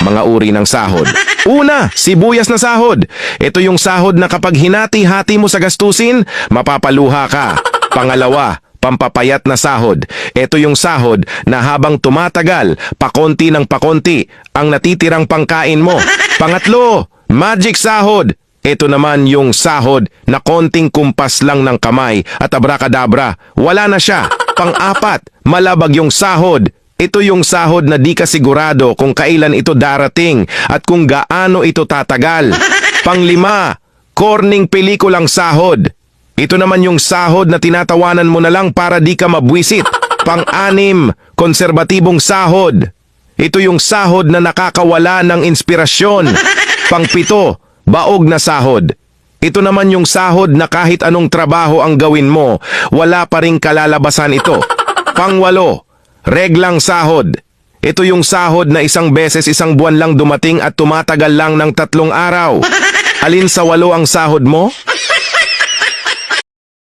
Mga uri ng sahod. Una, sibuyas na sahod. Ito yung sahod na kapag hinati-hati mo sa gastusin, mapapaluha ka. Pangalawa, pampapayat na sahod. Ito yung sahod na habang tumatagal, pakonti ng pakonti, ang natitirang pangkain mo. Pangatlo, magic sahod. Ito naman yung sahod na konting kumpas lang ng kamay at abracadabra, wala na siya. Pang-apat, malabag yung sahod. Ito yung sahod na di ka sigurado kung kailan ito darating at kung gaano ito tatagal. Panglima, corning pelikulang sahod. Ito naman yung sahod na tinatawanan mo na lang para di ka mabwisit. Pang-anim, konserbatibong sahod. Ito yung sahod na nakakawala ng inspirasyon. Pang-pito, baog na sahod. Ito naman yung sahod na kahit anong trabaho ang gawin mo, wala pa ring kalalabasan ito. Pang-walo, reglang sahod. Ito yung sahod na isang beses isang buwan lang dumating at tumatagal lang ng 3 araw. Alin sa 8 ang sahod mo?